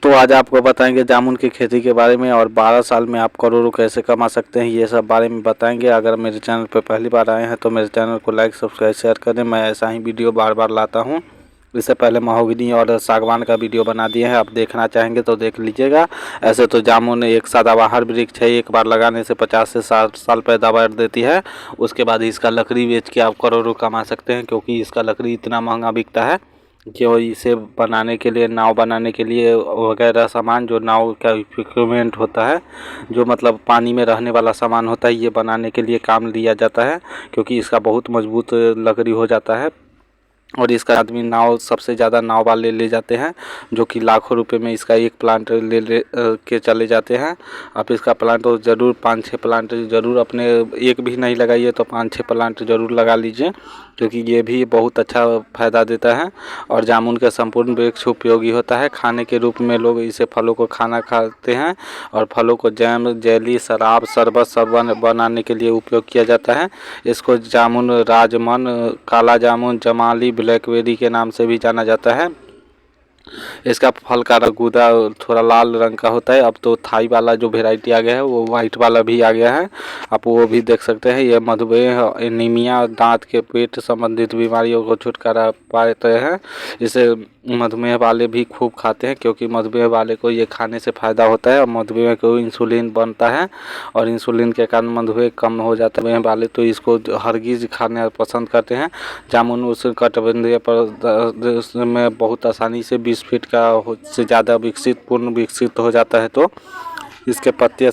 दोस्तों आज आपको बताएंगे जामुन की खेती के बारे में और 12 साल में आप करोड़ों कैसे कमा सकते हैं, ये सब बारे में बताएंगे। अगर मेरे चैनल पर पहली बार आए हैं तो मेरे चैनल को लाइक सब्सक्राइब शेयर करें। मैं ऐसा ही वीडियो बार बार लाता हूं। इससे पहले महोगनी और सागवान का वीडियो बना दिए हैं, आप देखना चाहेंगे तो देख लीजिएगा। ऐसे तो जामुन एक सदाबहार वृक्ष है, एक बार लगाने से 50 से 60 साल पैदावार देती है। उसके बाद इसका लकड़ी बेच के आप करोड़ों कमा सकते हैं, क्योंकि इसका लकड़ी इतना महंगा बिकता है कि इसे बनाने के लिए, नाव बनाने के लिए वगैरह सामान, जो नाव का इक्विपमेंट होता है, जो मतलब पानी में रहने वाला सामान होता है, ये बनाने के लिए काम लिया जाता है, क्योंकि इसका बहुत मजबूत लकड़ी हो जाता है। और इसका आदमी नाव, सबसे ज़्यादा नाव वाले ले जाते हैं, जो कि लाखों रुपए में इसका एक प्लांट ले के चले जाते हैं। आप इसका प्लांट तो ज़रूर 5-6 प्लांट ज़रूर अपने, एक भी नहीं लगाइए तो 5-6 प्लांट ज़रूर लगा लीजिए, क्योंकि ये भी बहुत अच्छा फ़ायदा देता है। और जामुन का संपूर्ण वृक्ष उपयोगी होता है, खाने के रूप में लोग इसे फलों को खाना खाते हैं, और फलों को जैम, जेली, शराब, शरबत सब बनाने के लिए उपयोग किया जाता है। इसको जामुन राजमन, काला जामुन, जमाली, ब्लैकबेरी के नाम से भी जाना जाता है। इसका फल का गुदा थोड़ा लाल रंग का होता है। अब तो थाई वाला जो वेराइटी आ गया है वो वाइट वाला भी आ गया है, आप वो भी देख सकते हैं। ये मधुमेह, एनीमिया, दांत के पेट संबंधित बीमारियों को छुटकारा पाते हैं। इसे मधुमेह वाले भी खूब खाते हैं, क्योंकि मधुमेह वाले को ये खाने से फ़ायदा होता है, और मधुमेह को इंसुलिन बनता है, और इंसुलिन के कारण मधुमेह कम हो जाता है। मधुमेह वाले तो इसको हरगिज़ खाना पसंद करते हैं। जामुन उस कटिबंधीय प्रदेश में बहुत आसानी से 20 फीट का से ज़्यादा पूर्ण विकसित हो जाता है। तो इसके पत्तियाँ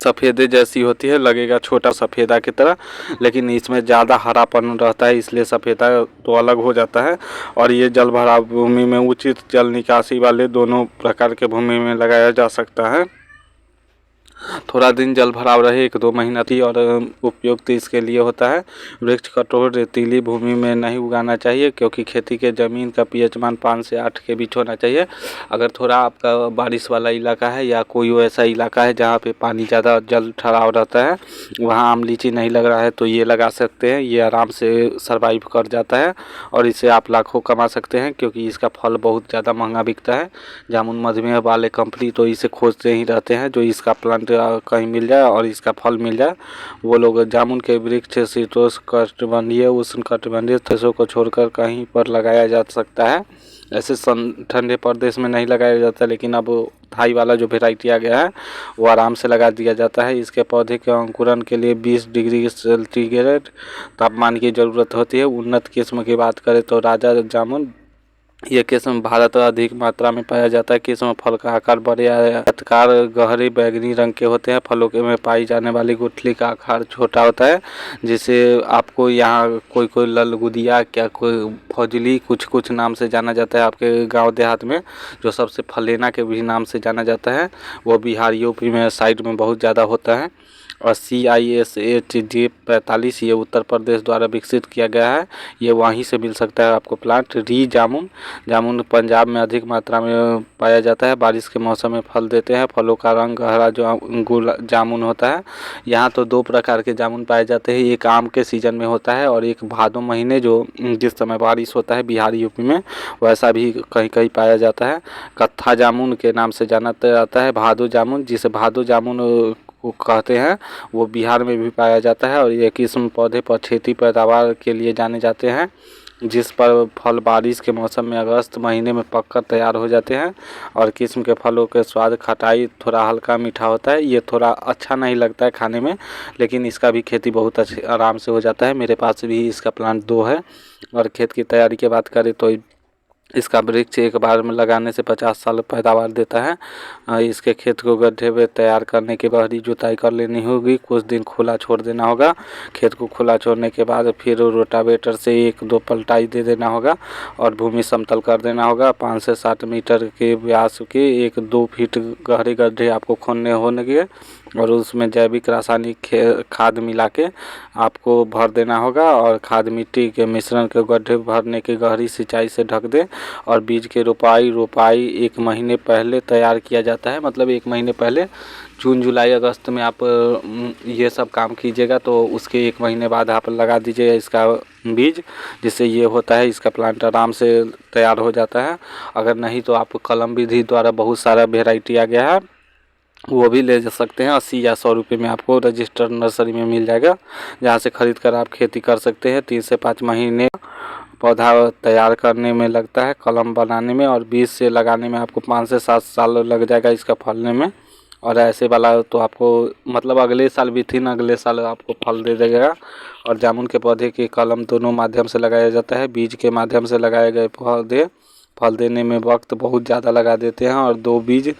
सफ़ेदे जैसी होती है, लगेगा छोटा सफ़ेदा की तरह, लेकिन इसमें ज़्यादा हरापन रहता है, इसलिए सफ़ेदा तो अलग हो जाता है। और ये जल भराव भूमि में, उचित जल निकासी वाले दोनों प्रकार के भूमि में लगाया जा सकता है। थोड़ा दिन जल भराव रहे, 1-2 महीना थी, और उपयुक्त इसके लिए होता है। वृक्ष कठोर रेतीली भूमि में नहीं उगाना चाहिए, क्योंकि खेती के ज़मीन का pH मान 5 से 8 के बीच होना चाहिए। अगर थोड़ा आपका बारिश वाला इलाका है, या कोई ऐसा इलाका है जहाँ पे पानी ज़्यादा जल ठहराव रहता है, वहाँ आम लीची नहीं लग रहा है, तो ये लगा सकते हैं। ये आराम से सर्वाइव कर जाता है, और इससे आप लाखों कमा सकते हैं, क्योंकि इसका फल बहुत ज़्यादा महंगा बिकता है। जामुन मधुमेह वाले कंपनी तो इसे खोजते ही रहते हैं, जो इसका प्लांट कहीं मिल जाए और इसका फल मिल जाए। वो लोग जामुन के वृक्ष शीतोष्णकटिबंधीय, उष्णकटिबंधीय देशों को छोड़कर कहीं पर लगाया जा सकता है। ऐसे ठंडे प्रदेश में नहीं लगाया जाता, लेकिन अब थाई वाला जो वेराइटी आ गया है वो आराम से लगा दिया जाता है। इसके पौधे के अंकुरन के लिए 20 डिग्री सेंटीग्रेड तापमान की ज़रूरत होती है। उन्नत किस्म की बात करें तो राजा जामुन, ये किस्म भारत में अधिक मात्रा में पाया जाता है। किस्म फल का आकार बड़े आयताकार गहरे बैंगनी रंग के होते हैं। फलों के में पाई जाने वाली गुठली का आकार छोटा होता है, जिसे आपको यहाँ कोई ललगुदिया, क्या कोई फौजली, कुछ नाम से जाना जाता है आपके गांव देहात में, जो सबसे फलेना के भी नाम से जाना जाता है। वो बिहार, यूपी में साइड में बहुत ज़्यादा होता है। और CISHJ45 ये उत्तर प्रदेश द्वारा विकसित किया गया है, ये वहीं से मिल सकता है आपको प्लांट। जामुन पंजाब में अधिक मात्रा में पाया जाता है। बारिश के मौसम में फल देते हैं। फलों का रंग गहरा जो जामुन होता है। यहाँ तो 2 प्रकार के जामुन पाए जाते हैं, एक आम के सीजन में होता है, और एक भादों महीने, जो जिस समय बारिश होता है बिहार, यूपी में, वैसा भी कहीं कहीं पाया जाता है। कत्था जामुन के नाम से जाना जाता है। भादो जामुन, जिसे भादो जामुन को कहते हैं, वो बिहार में भी पाया जाता है। और ये किस्म पौधे पर खेती पैदावार के लिए जाने जाते हैं, जिस पर फल बारिश के मौसम में अगस्त महीने में पककर तैयार हो जाते हैं। और किस्म के फलों के स्वाद खटाई, थोड़ा हल्का मीठा होता है। ये थोड़ा अच्छा नहीं लगता है खाने में, लेकिन इसका भी खेती बहुत अच्छे आराम से हो जाता है। मेरे पास भी इसका प्लांट 2 है। और खेत की तैयारी की बात करें तो इसका वृक्ष एक बार में लगाने से 50 साल पैदावार देता है। इसके खेत को गड्ढे में तैयार करने के बाद ही जुताई कर लेनी होगी, कुछ दिन खुला छोड़ देना होगा। खेत को खुला छोड़ने के बाद फिर रोटावेटर से 1-2 पलटाई दे देना होगा, और भूमि समतल कर देना होगा। 5 से 7 मीटर के व्यास के 1-2 फीट गहरे गड्ढे आपको खोदने होंगे, और उसमें जैविक रासायनिक खाद मिला के आपको भर देना होगा। और खाद मिट्टी के मिश्रण के गड्ढे भरने के गहरी सिंचाई से ढक दें। और बीज के रोपाई 1 महीने पहले तैयार किया जाता है, मतलब 1 महीने पहले जून जुलाई अगस्त में आप ये सब काम कीजिएगा तो उसके 1 महीने बाद आप लगा दीजिएगा इसका बीज, जिससे ये होता है इसका प्लांट आराम से तैयार हो जाता है। अगर नहीं तो आप कलम विधि द्वारा बहुत सारा वेराइटी आ गया है, वो भी ले जा सकते हैं। 80 या 100 रुपये में आपको रजिस्टर्ड नर्सरी में मिल जाएगा, जहाँ से ख़रीद कर आप खेती कर सकते हैं। 3 से 5 महीने पौधा तैयार करने में लगता है, कलम बनाने में, और बीज से लगाने में आपको 5 से 7 साल लग जाएगा इसका फलने में। और ऐसे वाला तो आपको मतलब अगले साल विथिन अगले साल आपको फल दे देगा। और जामुन के पौधे की कलम दोनों माध्यम से लगाया जाता है। बीज के माध्यम से लगाए गए पौधे फल देने में वक्त बहुत ज़्यादा लगा देते हैं। और 2 बीज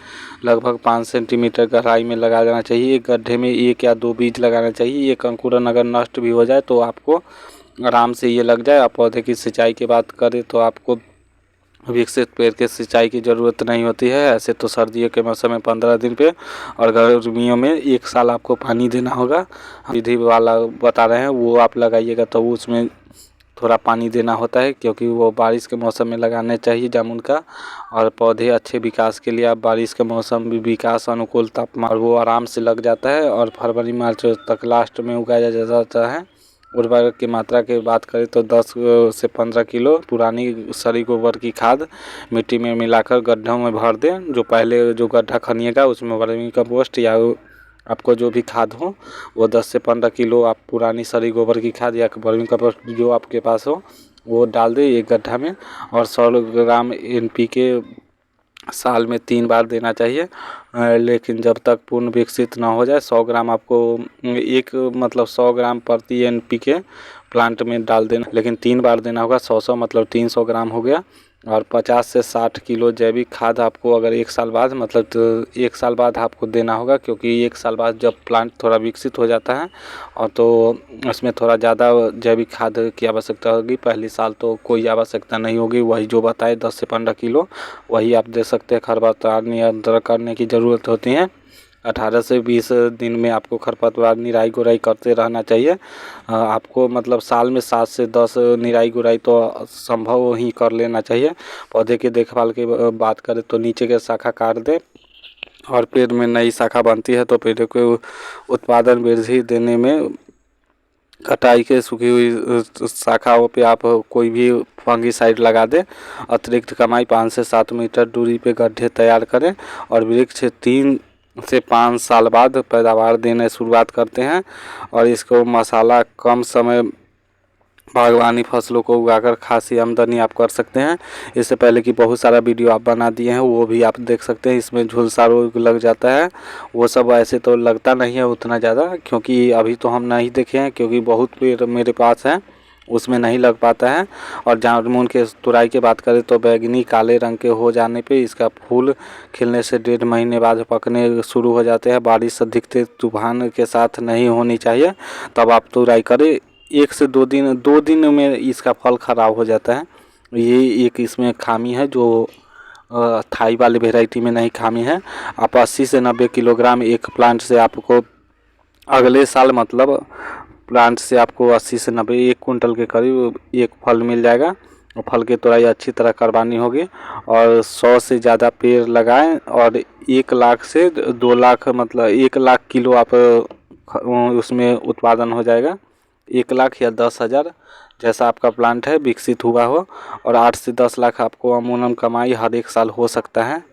लगभग 5 सेंटीमीटर गहराई में लगा देना चाहिए। एक गड्ढे में 1 या 2 बीज लगाना चाहिए। एक अंकुरन अगर नष्ट भी हो जाए तो आपको आराम से ये लग जाए। आप पौधे की सिंचाई की बात करें तो आपको विकसित पेड़ के सिंचाई की ज़रूरत नहीं होती है। ऐसे तो सर्दियों के मौसम में 15 दिन पे और गर्मियों में 1 साल आपको पानी देना होगा। विधि वाला बता रहे हैं वो आप लगाइएगा तो उसमें थोड़ा पानी देना होता है, क्योंकि वो बारिश के मौसम में लगाने चाहिए जामुन का। और पौधे अच्छे विकास के लिए आप बारिश के मौसम में विकास अनुकूल तापमान वो आराम से लग जाता है। और फरवरी मार्च तक लास्ट में उगाया जाता है। उर्वरक की मात्रा की बात करें तो 10 से 15 किलो पुरानी सड़ी गोबर की खाद मिट्टी में मिलाकर गड्ढों में भर दें। जो पहले जो गड्ढा खनिएगा उसमें वर्मी कंपोस्ट या आपको जो भी खाद हो वो 10 से 15 किलो आप पुरानी सड़ी गोबर की खाद या वर्मी कंपोस्ट जो आपके पास हो वो डाल दें एक गड्ढा में। और 100 ग्राम NPK साल में 3 बार देना चाहिए। लेकिन जब तक पूर्ण विकसित ना हो जाए 100 ग्राम आपको मतलब 100 ग्राम प्रति NPK प्लांट में डाल देना, लेकिन 3 बार देना होगा। 100 मतलब 300 ग्राम हो गया। और 50 से 60 किलो जैविक खाद आपको अगर 1 साल बाद मतलब तो 1 साल बाद आपको देना होगा, क्योंकि 1 साल बाद जब प्लांट थोड़ा विकसित हो जाता है और तो उसमें थोड़ा ज़्यादा जैविक खाद की आवश्यकता होगी। पहली साल तो कोई आवश्यकता नहीं होगी, वही जो बताए 10 से 15 किलो वही आप दे सकते हैं। खरपतवार नियंत्रण करने की ज़रूरत होती है। 18 से 20 दिन में आपको खरपतवार निराई गुड़ाई करते रहना चाहिए। आपको मतलब साल में 7 से 10 निराई गुड़ाई तो संभव ही कर लेना चाहिए। पौधे की देखभाल की बात करें तो नीचे के शाखा काट दें और पेड़ में नई शाखा बनती है तो पेड़ को उत्पादन वृद्धि देने में कटाई के सूखी हुई शाखाओं पे आप कोई भी फंगीसाइड लगा दें। अतिरिक्त कमाई 5 से 7 मीटर दूरी पे गड्ढे तैयार करें। और वृक्ष 3 से 5 साल बाद पैदावार देने शुरुआत करते हैं। और इसको मसाला कम समय बागवानी फसलों को उगाकर खासी आमदनी आप कर सकते हैं। इससे पहले कि बहुत सारा वीडियो आप बना दिए हैं वो भी आप देख सकते हैं। इसमें झुलसा रोग लग जाता है, वो सब ऐसे तो लगता नहीं है उतना ज़्यादा, क्योंकि अभी तो हम नहीं देखे हैं, क्योंकि बहुत पेड़ मेरे पास है उसमें नहीं लग पाता है। और जामुन के तुराई की बात करें तो बैगनी काले रंग के हो जाने पे इसका फूल खिलने से 1.5 महीने बाद पकने शुरू हो जाते हैं। बारिश अधिक तूफान के साथ नहीं होनी चाहिए, तब आप तुराई करें। 1 से 2 दिन में इसका फल ख़राब हो जाता है। ये एक इसमें खामी है जो थाई वाली वेराइटी में नहीं खामी है। आप 80 से 90 किलोग्राम एक प्लांट से आपको अगले साल मतलब प्लांट से आपको 80 से 90 1 कुंटल के करीब एक फल मिल जाएगा। और फल की तोड़ाई अच्छी तरह करवानी होगी। और 100 से ज़्यादा पेड़ लगाएं और 1 लाख से 2 लाख मतलब 1 लाख किलो आप उसमें उत्पादन हो जाएगा। 1 लाख या 10,000 जैसा आपका प्लांट है विकसित हुआ हो। और 8 से 10 लाख आपको अमूमन कमाई हर एक साल हो सकता है।